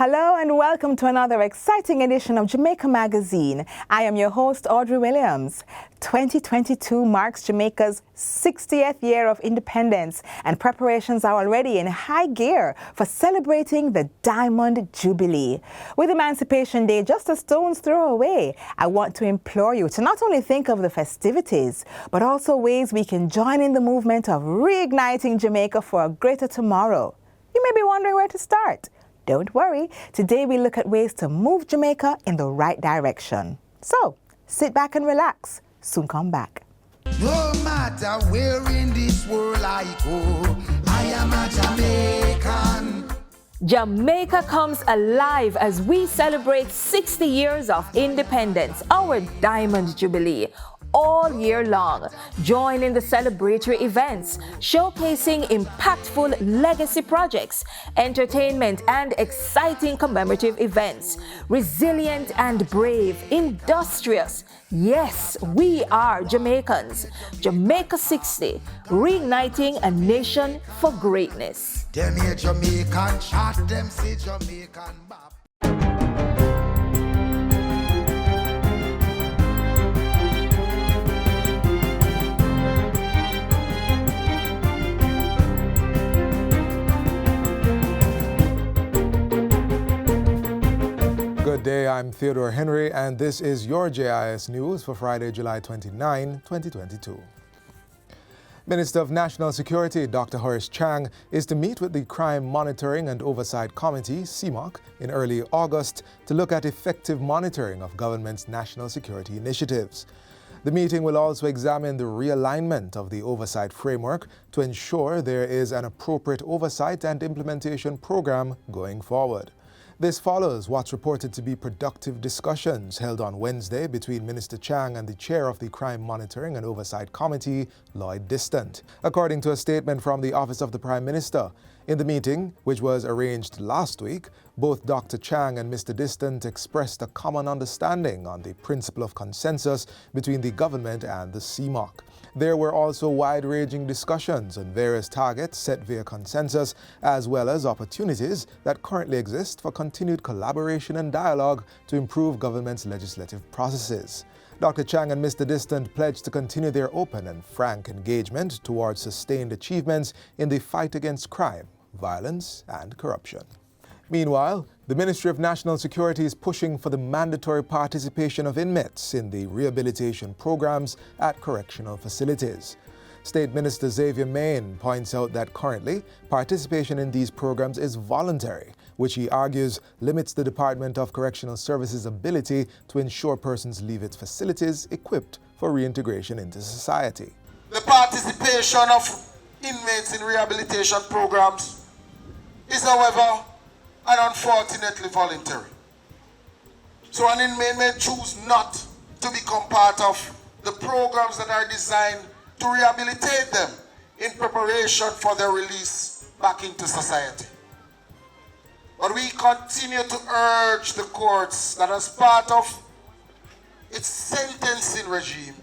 Hello and welcome to another exciting edition of Jamaica Magazine. I am your host, Audrey Williams. 2022 marks Jamaica's 60th year of independence, and preparations are already in high gear for celebrating the Diamond Jubilee. With Emancipation Day just a stone's throw away, I want to implore you to not only think of the festivities, but also ways we can join in the movement of reigniting Jamaica for a greater tomorrow. You may be wondering where to start. Don't worry, today we look at ways to move Jamaica in the right direction. So, sit back and relax. Soon come back. No matter where in this world I go, I am a Jamaican. Jamaica comes alive as we celebrate 60 years of independence, our Diamond Jubilee. All year long, join in the celebratory events, showcasing impactful legacy projects, entertainment and exciting commemorative events. Resilient and brave, industrious. Yes, we are Jamaicans. Jamaica 60, reigniting a nation for greatness. Them here Jamaican chat, them say Jamaican bop. Good day, I'm Theodore Henry, and this is your JIS News for Friday, July 29, 2022. Minister of National Security, Dr. Horace Chang, is to meet with the Crime Monitoring and Oversight Committee, CMOC, in early August to look at effective monitoring of government's national security initiatives. The meeting will also examine the realignment of the oversight framework to ensure there is an appropriate oversight and implementation program going forward. This follows what's reported to be productive discussions held on Wednesday between Minister Chang and the chair of the Crime Monitoring and Oversight Committee, Lloyd Distant. According to a statement from the Office of the Prime Minister, in the meeting, which was arranged last week, both Dr. Chang and Mr. Distant expressed a common understanding on the principle of consensus between the government and the CMOC. There were also wide-ranging discussions on various targets set via consensus, as well as opportunities that currently exist for continued collaboration and dialogue to improve government's legislative processes. Dr. Chang and Mr. Distant pledged to continue their open and frank engagement towards sustained achievements in the fight against crime, violence, and corruption. Meanwhile, the Ministry of National Security is pushing for the mandatory participation of inmates in the rehabilitation programs at correctional facilities. State Minister Xavier Main points out that currently, participation in these programs is voluntary, which he argues limits the Department of Correctional Services' ability to ensure persons leave its facilities equipped for reintegration into society. The participation of inmates in rehabilitation programs is, however, and unfortunately voluntary. So an inmate may choose not to become part of the programs that are designed to rehabilitate them in preparation for their release back into society. But we continue to urge the courts that as part of its sentencing regime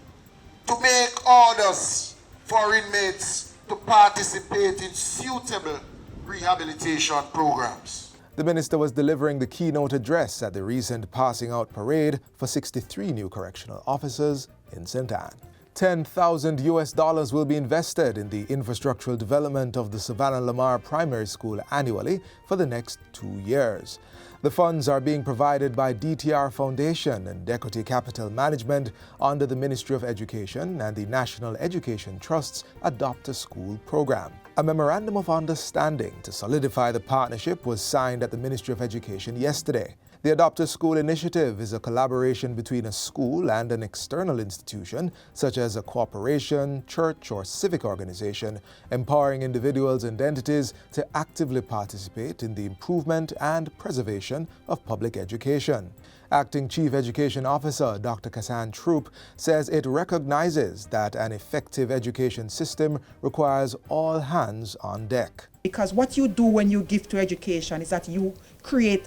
to make orders for inmates to participate in suitable rehabilitation programs. The minister was delivering the keynote address at the recent passing out parade for 63 new correctional officers in St. Anne. $10,000 will be invested in the infrastructural development of the Savannah Lamar Primary School annually for the next 2 years. The funds are being provided by DTR Foundation and Equity Capital Management under the Ministry of Education and the National Education Trust's Adopt a School program. A memorandum of understanding to solidify the partnership was signed at the Ministry of Education yesterday. The Adopt a School initiative is a collaboration between a school and an external institution, such as a corporation, church, or civic organization, empowering individuals and entities to actively participate in the improvement and preservation of public education. Acting Chief Education Officer Dr. Kassan Troop says it recognizes that an effective education system requires all hands on deck. Because what you do when you give to education is that you create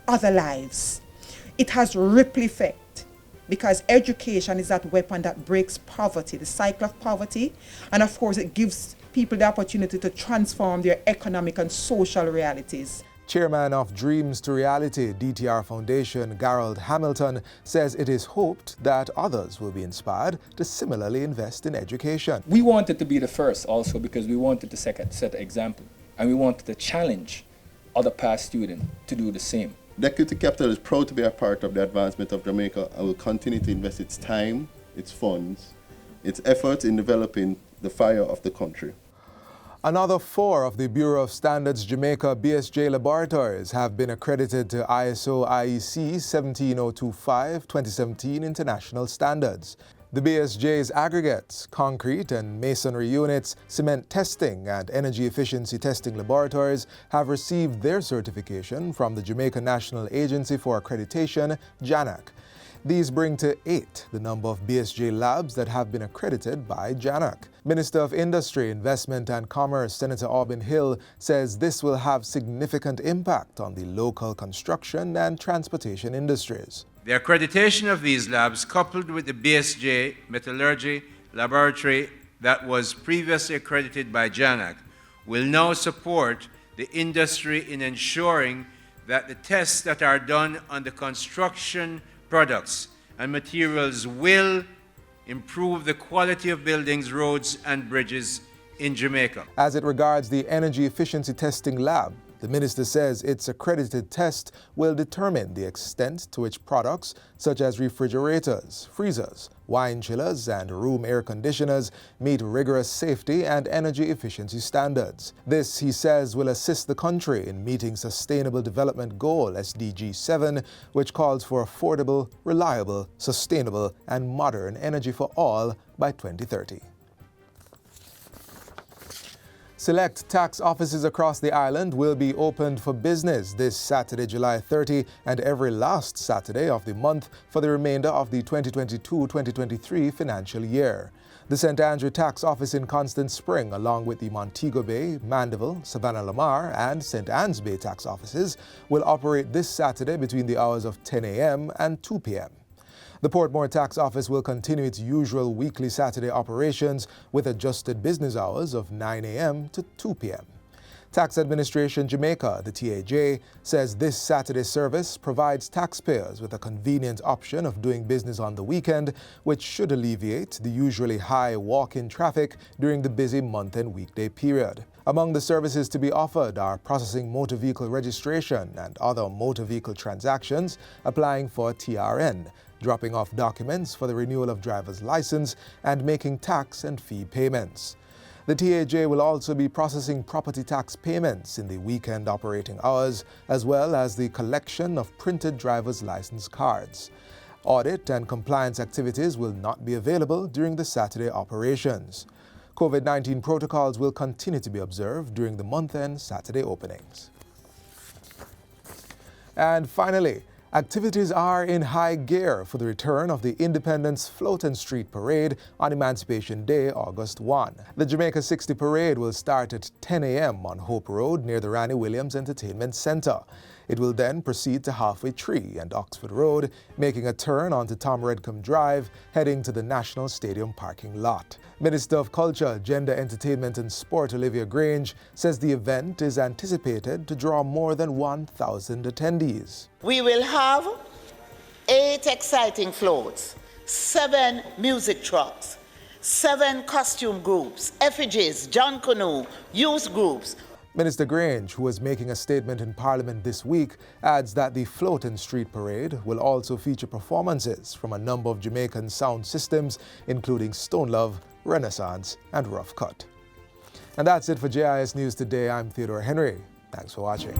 other lives. It has ripple effect because education is that weapon that breaks poverty, the cycle of poverty, and of course it gives people the opportunity to transform their economic and social realities. Chairman of Dreams to Reality DTR Foundation, Gerald Hamilton, says it is hoped that others will be inspired to similarly invest in education. We wanted to be the first also because we wanted to set an example, and we wanted to challenge other past students to do the same. The Equity Capital is proud to be a part of the advancement of Jamaica and will continue to invest its time, its funds, its efforts in developing the fire of the country. Another 4 of the Bureau of Standards Jamaica BSJ laboratories have been accredited to ISO IEC 17025 2017 international standards. The BSJ's aggregates, concrete and masonry units, cement testing and energy efficiency testing laboratories have received their certification from the Jamaica National Agency for Accreditation, JANAC. These bring to 8 the number of BSJ labs that have been accredited by JANAC. Minister of Industry, Investment and Commerce, Senator Auburn Hill, says this will have significant impact on the local construction and transportation industries. The accreditation of these labs, coupled with the BSJ Metallurgy Laboratory that was previously accredited by JANAC, will now support the industry in ensuring that the tests that are done on the construction products and materials will improve the quality of buildings, roads, and bridges in Jamaica. As it regards the energy efficiency testing lab, the minister says its accredited test will determine the extent to which products such as refrigerators, freezers, wine chillers, and room air conditioners meet rigorous safety and energy efficiency standards. This, he says, will assist the country in meeting Sustainable Development Goal SDG 7, which calls for affordable, reliable, sustainable, and modern energy for all by 2030. Select tax offices across the island will be opened for business this Saturday, July 30, and every last Saturday of the month for the remainder of the 2022-2023 financial year. The St. Andrew Tax Office in Constant Spring, along with the Montego Bay, Mandeville, Savannah Lamar, and St. Anne's Bay tax offices, will operate this Saturday between the hours of 10 a.m. and 2 p.m. The Portmore Tax Office will continue its usual weekly Saturday operations with adjusted business hours of 9 a.m. to 2 p.m. Tax Administration Jamaica, the TAJ, says this Saturday service provides taxpayers with a convenient option of doing business on the weekend, which should alleviate the usually high walk-in traffic during the busy month and weekday period. Among the services to be offered are processing motor vehicle registration and other motor vehicle transactions, applying for TRN, dropping off documents for the renewal of driver's license, and making tax and fee payments. The TAJ will also be processing property tax payments in the weekend operating hours, as well as the collection of printed driver's license cards. Audit and compliance activities will not be available during the Saturday operations. COVID-19 protocols will continue to be observed during the month-end Saturday openings. And finally, activities are in high gear for the return of the Independence Float and Street Parade on Emancipation Day, August 1. The Jamaica 60 Parade will start at 10 a.m. on Hope Road near the Ranny Williams Entertainment Center. It will then proceed to Halfway Tree and Oxford Road, making a turn onto Tom Redcombe Drive, heading to the National Stadium parking lot. Minister of Culture, Gender, Entertainment and Sport Olivia Grange says the event is anticipated to draw more than 1,000 attendees. We will have 8 exciting floats, 7 music trucks, 7 costume groups, effigies, John Canoe, youth groups. Minister Grange, who was making a statement in Parliament this week, adds that the Float and Street Parade will also feature performances from a number of Jamaican sound systems, including Stone Love, Renaissance, and Rough Cut. And that's it for JIS News Today. I'm Theodore Henry. Thanks for watching.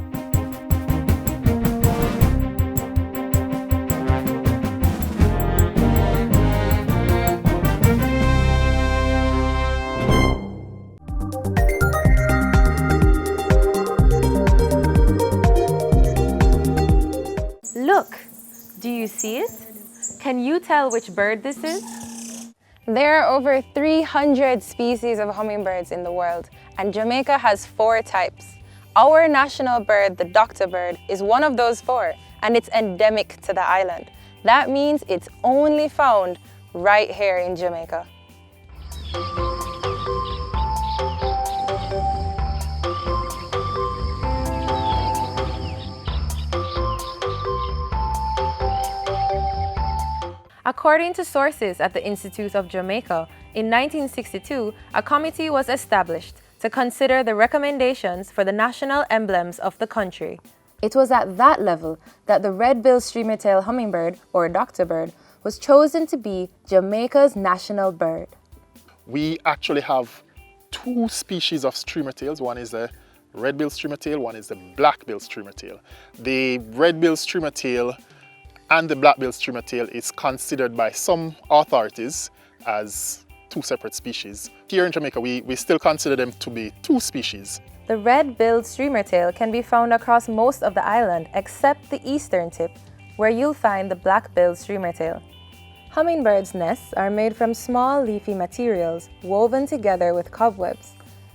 Look, do you see it? Can you tell which bird this is? There are over 300 species of hummingbirds in the world, and Jamaica has 4 types. Our national bird, the doctor bird, is one of those 4, and it's endemic to the island. That means it's only found right here in Jamaica. According to sources at the Institute of Jamaica, in 1962, a committee was established to consider the recommendations for the national emblems of the country. It was at that level that the red-billed streamer-tailed hummingbird, or doctor bird, was chosen to be Jamaica's national bird. We actually have two species of streamer-tails. One is the red-billed streamer-tail, one is the black-billed streamer-tail. The red-billed streamer-tail and the black-billed streamer-tail is considered by some authorities as two separate species. Here in Jamaica, we still consider them to be two species. The red-billed streamer-tail can be found across most of the island except the eastern tip, where you'll find the black-billed streamer-tail. Hummingbirds' nests are made from small leafy materials woven together with cobwebs.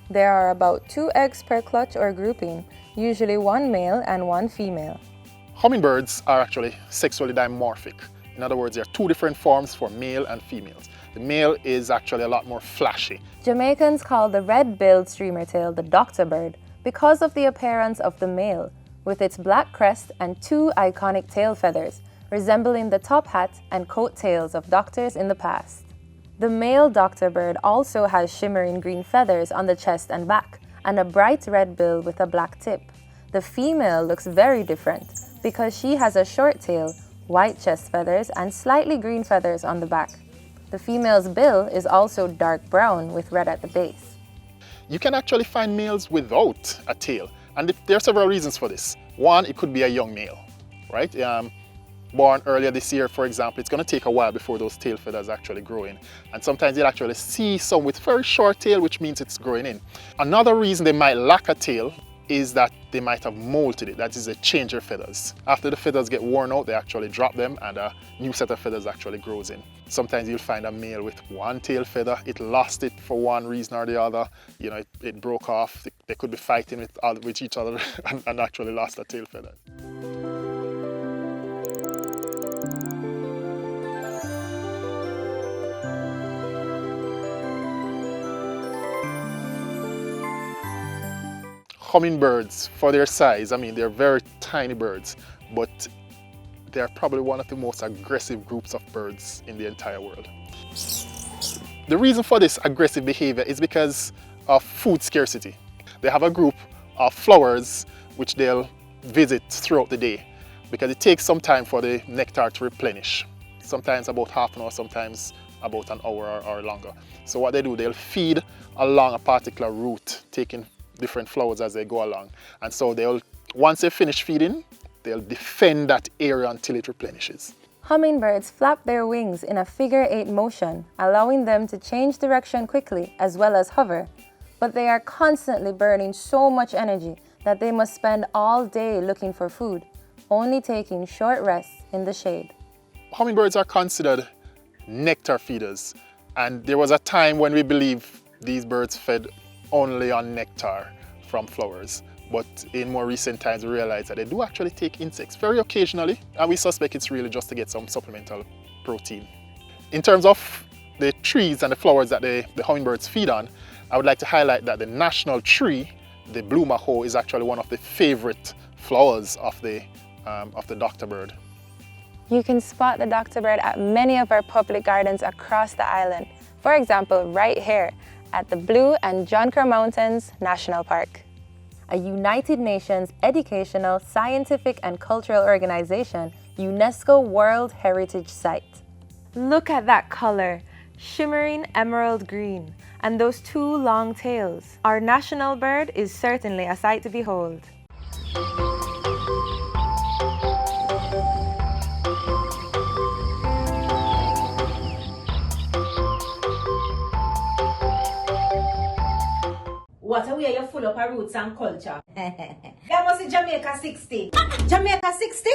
There are about 2 eggs per clutch or grouping, usually one male and one female. Hummingbirds are actually sexually dimorphic. In other words, there are two different forms for male and females. The male is actually a lot more flashy. Jamaicans call the red-billed streamer-tail the doctor bird because of the appearance of the male, with its black crest and 2 iconic tail feathers, resembling the top hat and coat tails of doctors in the past. The male doctor bird also has shimmering green feathers on the chest and back, and a bright red bill with a black tip. The female looks very different because she has a short tail, white chest feathers, and slightly green feathers on the back. The female's bill is also dark brown with red at the base. You can actually find males without a tail, and there are several reasons for this. One, it could be a young male, right? Born earlier this year, for example, it's going to take a while before those tail feathers actually grow in. And sometimes you'll actually see some with very short tail, which means it's growing in. Another reason they might lack a tail is that they might have molted it. That is, they change their feathers. After the feathers get worn out, they actually drop them and a new set of feathers actually grows in. Sometimes you'll find a male with one tail feather. It lost it for one reason or the other. You know, it broke off. They could be fighting with each other and actually lost a tail feather. Hummingbirds, for their size, I mean, they're very tiny birds, but they're probably one of the most aggressive groups of birds in the entire world. The reason for this aggressive behavior is because of food scarcity. They have a group of flowers which they'll visit throughout the day because it takes some time for the nectar to replenish. Sometimes about half an hour, sometimes about an hour or longer. So what they do, they'll feed along a particular route, taking different flowers as they go along. And so once they finish feeding, they'll defend that area until it replenishes. Hummingbirds flap their wings in a figure-8 motion, allowing them to change direction quickly as well as hover. But they are constantly burning so much energy that they must spend all day looking for food, only taking short rests in the shade. Hummingbirds are considered nectar feeders, and there was a time when we believed these birds fed only on nectar from flowers. But in more recent times, we realized that they do actually take insects very occasionally, and we suspect it's really just to get some supplemental protein. In terms of the trees and the flowers that the hummingbirds feed on, I would like to highlight that the national tree, the blue maho, is actually one of the favorite flowers of the doctor bird. You can spot the doctor bird at many of our public gardens across the island. For example, right here at the Blue and John Crow Mountains National Park, a United Nations educational, scientific and cultural organization, UNESCO World Heritage Site. Look at that color, shimmering emerald green, and those 2 long tails. Our national bird is certainly a sight to behold. What a way you're full of our roots and culture. That must be Jamaica 60. Jamaica 60?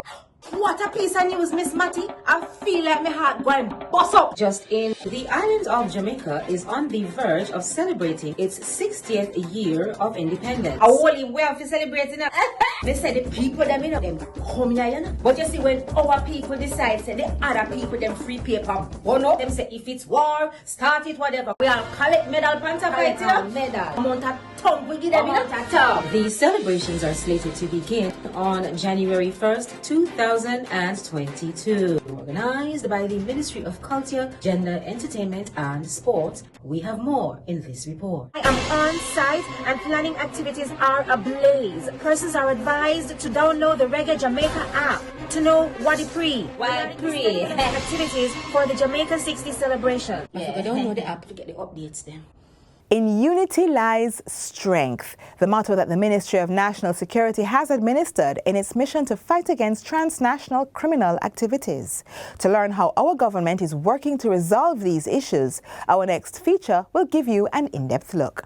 What a piece of news, Miss Matty. I feel like my heart going boss up. Just in, the island of Jamaica is on the verge of celebrating its 60th year of independence. A holy way of celebrating it. They say the people them come here, you know. But you see, when our people decide, say the other people them free paper, burn up, them say if it's war, start it, whatever. We all collect medal pants up right here. Medal. Amount of tongue we give them, you know. These celebrations are slated to begin on January 1st, 2022. Organized by the Ministry of Culture, Gender, Entertainment and Sport. We have more in this report. I am on site and planning activities are ablaze. Persons are advised to download the Reggae Jamaica app to know what it pre. Activities for the Jamaica 60 celebration. Yeah. I download the app to get the updates then. In unity lies strength, the motto that the Ministry of National Security has administered in its mission to fight against transnational criminal activities. To learn how our government is working to resolve these issues, our next feature will give you an in-depth look.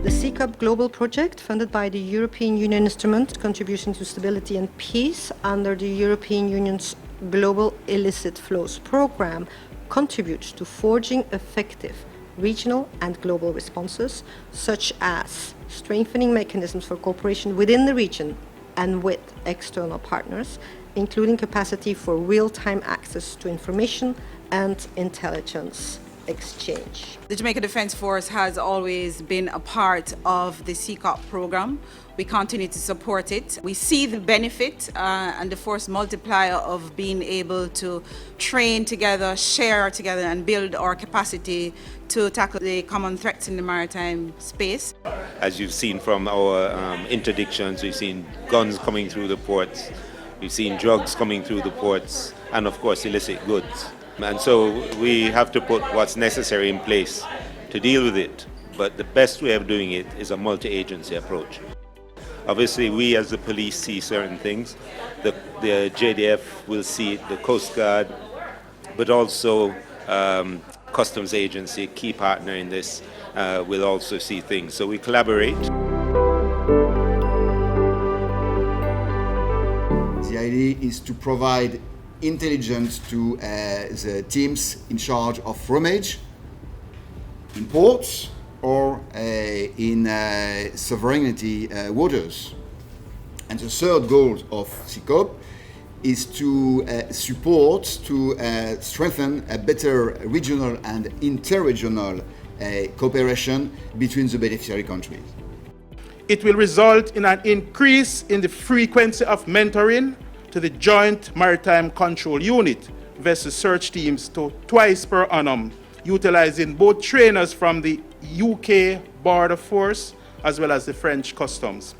The CCOP Global Project, funded by the European Union Instrument Contribution to Stability and Peace under the European Union's Global Illicit Flows Programme, contributes to forging effective regional and global responses, such as strengthening mechanisms for cooperation within the region and with external partners, including capacity for real-time access to information and intelligence exchange. The Jamaica Defence Force has always been a part of the CCOP program. We continue to support it. We see the benefit and the force multiplier of being able to train together, share together, and build our capacity to tackle the common threats in the maritime space. As you've seen from our interdictions, we've seen guns coming through the ports, we've seen drugs coming through the ports, and of course illicit goods. And so we have to put what's necessary in place to deal with it. But the best way of doing it is a multi-agency approach. Obviously, we as the police see certain things. The JDF will see it, the Coast Guard, but also Customs Agency, key partner in this, will also see things. So we collaborate. The idea is to provide intelligence to the teams in charge of roamage in ports or in sovereignty waters. And the third goal of CCOP is to support, to strengthen a better regional and interregional cooperation between the beneficiary countries. It will result in an increase in the frequency of mentoring to the Joint Maritime Control Unit vessel search teams to twice per annum, utilizing both trainers from the UK Border Force as well as the French Customs.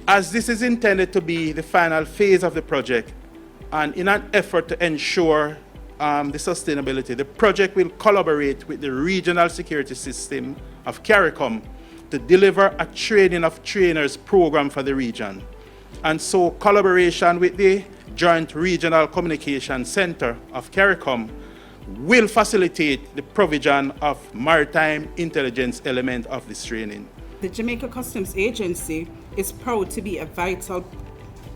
As this is intended to be the final phase of the project, and in an effort to ensure the sustainability, the project will collaborate with the Regional Security System of CARICOM to deliver a training of trainers program for the region. And so collaboration with the Joint Regional Communication Center of CARICOM will facilitate the provision of maritime intelligence element of this training. The Jamaica Customs Agency is proud to be a vital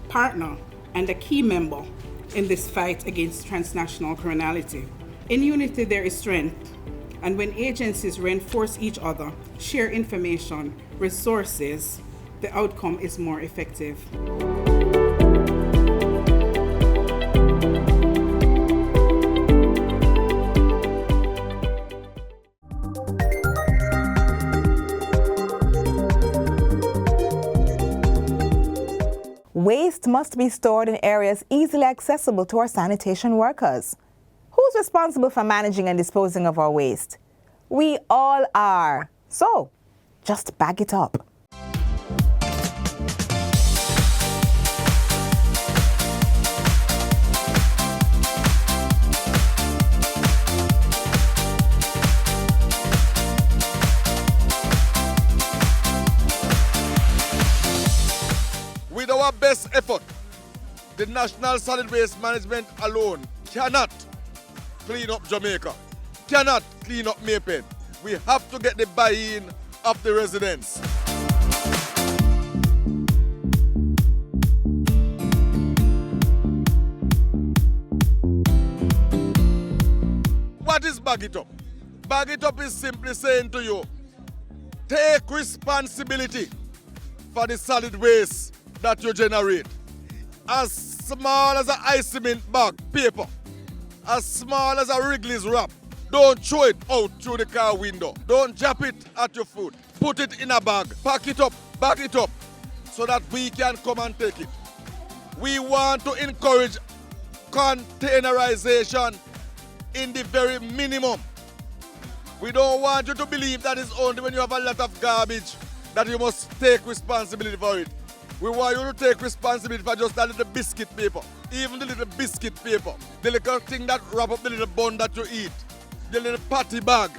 partner and a key member in this fight against transnational criminality. In unity there is strength, and when agencies reinforce each other, share information, resources, the outcome is more effective. Waste must be stored in areas easily accessible to our sanitation workers. Who's responsible for managing and disposing of our waste? We all are. So, just bag it up. With our best effort, the National Solid Waste Management alone cannot clean up Jamaica, cannot clean up Maypen. We have to get the buy-in of the residents. bag it up? Bag it up is simply saying to you, take responsibility for the solid waste that you generate. As small as an ice cement bag, paper, as small as a Wrigley's wrap, don't throw it out through the car window. Don't drop it at your foot. Put it in a bag, pack it up, bag it up, so that we can come and take it. We want to encourage containerization in the very minimum. We don't want you to believe that it's only when you have a lot of garbage that you must take responsibility for it. We want you to take responsibility for just that little biscuit paper, even the little biscuit paper, the little thing that wrap up the little bun that you eat, the little patty bag.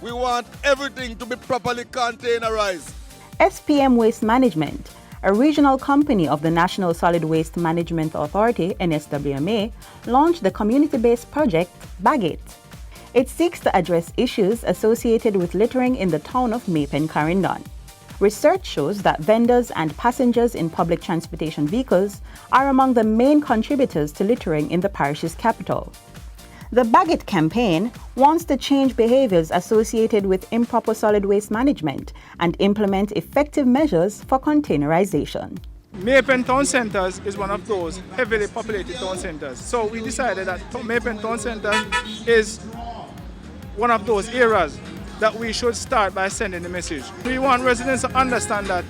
We want everything to be properly containerized. SPM Waste Management, a regional company of the National Solid Waste Management Authority, NSWMA, launched the community-based project Bag It. It seeks to address issues associated with littering in the town of Mapen-Carindon. Research shows that vendors and passengers in public transportation vehicles are among the main contributors to littering in the parish's capital. The Bag It campaign wants to change behaviors associated with improper solid waste management and implement effective measures for containerization. Mapen Town Centers is one of those heavily populated town centers. So we decided that Mapen Town Center is one of those areas that we should start by sending the message. We want residents to understand that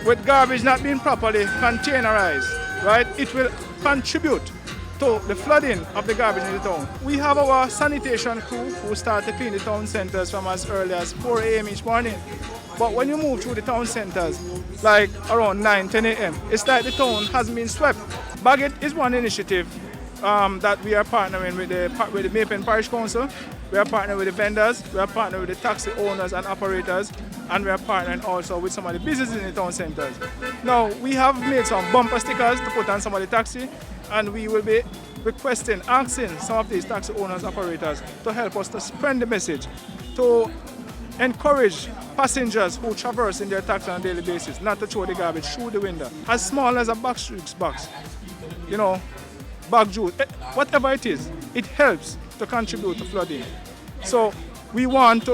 with garbage not being properly containerized, right, it will contribute to the flooding of the garbage in the town. We have our sanitation crew who start to clean the town centers from as early as 4 a.m. each morning. But when you move through the town centers, like around 9, 10 a.m., it's like the town hasn't been swept. Bag It is one initiative that we are partnering with the Mapen Parish Council. We are partnering with the vendors, we are partnering with the taxi owners and operators, and we are partnering also with some of the businesses in the town centers. Now, we have made some bumper stickers to put on some of the taxi, and we will be asking some of these taxi owners, operators to help us to spread the message, to encourage passengers who traverse in their taxi on a daily basis not to throw the garbage through the window. As small as a box, you know, bag juice, whatever it is, it helps to contribute to flooding. So we want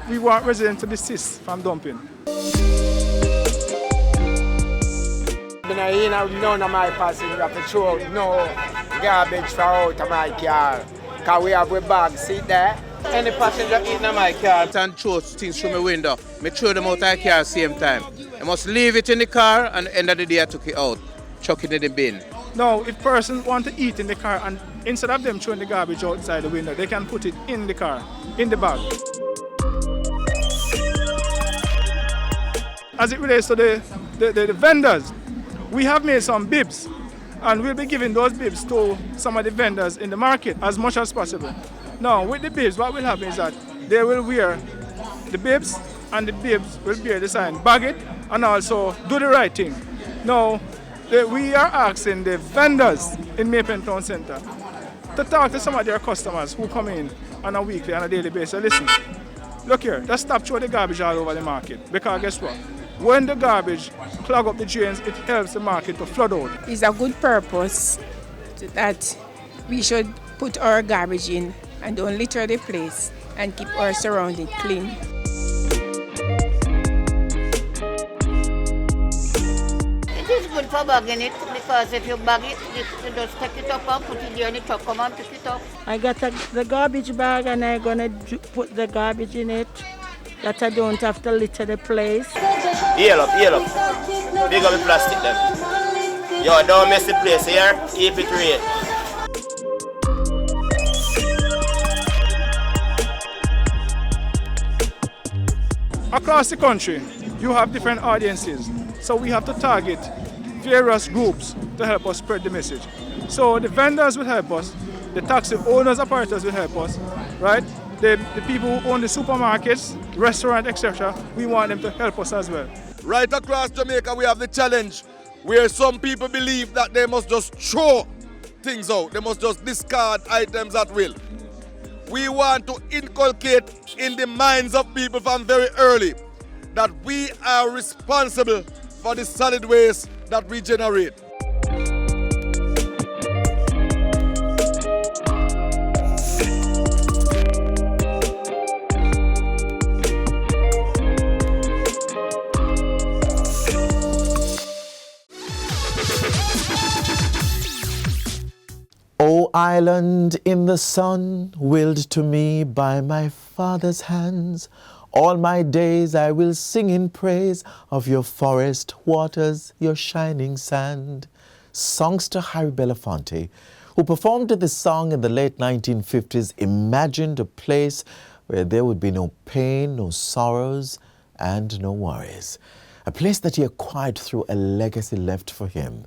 residents to desist from dumping. None of my passengers have to throw no garbage for out of my car. Because we have a bag, sit there. Any passenger in my car and throw things through my window, I throw them out of the car at the same time. I must leave it in the car, and at the end of the day I took it out, chuck it in the bin. Now, if persons want to eat in the car, and instead of them throwing the garbage outside the window, they can put it in the car, in the bag. As it relates to the vendors, we have made some bibs, and we'll be giving those bibs to some of the vendors in the market as much as possible. Now, with the bibs, what will happen is that they will wear the bibs, and the bibs will bear the sign Bag It, and also do the right thing. Now, we are asking the vendors in Mapen Town Centre to talk to some of their customers who come in on a weekly and a daily basis. Listen, look here, just stop throwing the garbage all over the market, because guess what? When the garbage clog up the drains, it helps the market to flood out. It's a good purpose that we should put our garbage in and don't litter the place and keep our surroundings clean. It is good for bagging it, because if you bag it, you just take it up and put it there in the truck, come and pick it up. I got the garbage bag and I'm going to put the garbage in it, that I don't have to litter the place. Heel up. Big up the plastic then. Yo, don't mess the place here, keep it real. Across the country, you have different audiences, so we have to target various groups to help us spread the message. So the vendors will help us, the taxi owners, operators will help us, right? The people who own the supermarkets, restaurants, etc., we want them to help us as well. Right across Jamaica, we have the challenge where some people believe that they must just throw things out, they must just discard items at will. We want to inculcate in the minds of people from very early that we are responsible for the solid waste that we generate. O island in the sun, willed to me by my father's hands, all my days I will sing in praise of your forest waters, your shining sand. Songster Harry Belafonte, who performed this song in the late 1950s, imagined a place where there would be no pain, no sorrows, and no worries. A place that he acquired through a legacy left for him.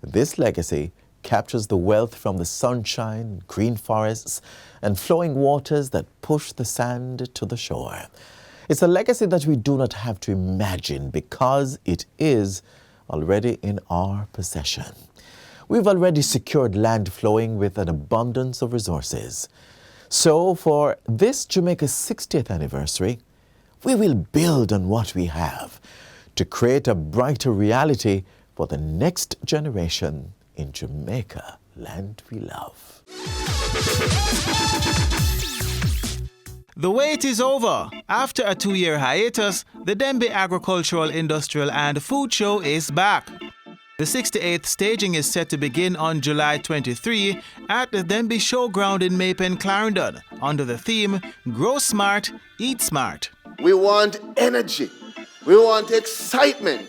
This legacy captures the wealth from the sunshine, green forests, and flowing waters that push the sand to the shore. It's a legacy that we do not have to imagine because it is already in our possession. We've already secured land flowing with an abundance of resources. So for this Jamaica's 60th anniversary, we will build on what we have to create a brighter reality for the next generation in Jamaica, land we love. The wait is over. After a 2-year hiatus, the Dembe Agricultural, Industrial and Food Show is back. The 68th staging is set to begin on July 23 at the Dembe Showground in Maypen, Clarendon, under the theme, Grow Smart, Eat Smart. We want energy. We want excitement.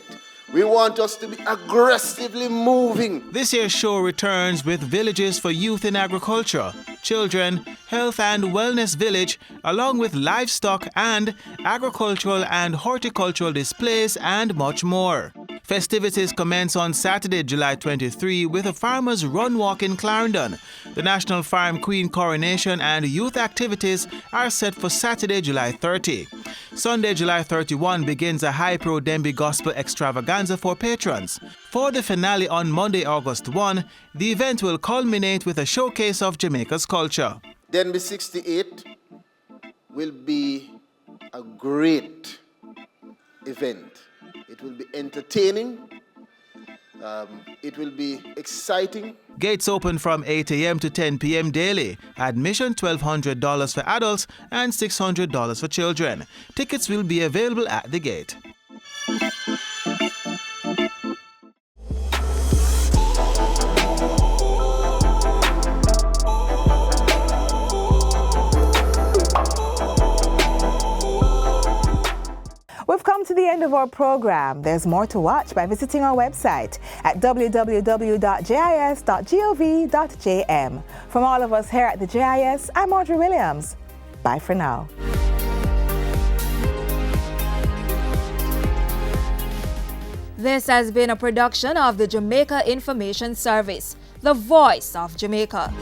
We want us to be aggressively moving. This year's show returns with Villages for Youth in Agriculture, Children, Health and Wellness Village, along with livestock and agricultural and horticultural displays and much more. Festivities commence on Saturday, July 23 with a Farmers Run Walk in Clarendon. The National Farm Queen coronation and youth activities are set for Saturday, July 30. Sunday, July 31 begins a High Pro Dembe Gospel Extravaganza for patrons. For the finale on Monday, August 1, the event will culminate with a showcase of Jamaica's culture. Dembe 68 will be a great event. It will be entertaining. It will be exciting. Gates open from 8 a.m. to 10 p.m. daily. Admission $1,200 for adults and $600 for children. Tickets will be available at the gate. We've come to the end of our program. There's more to watch by visiting our website at www.jis.gov.jm. From all of us here at the JIS, I'm Audrey Williams. Bye for now. This has been a production of the Jamaica Information Service, the voice of Jamaica.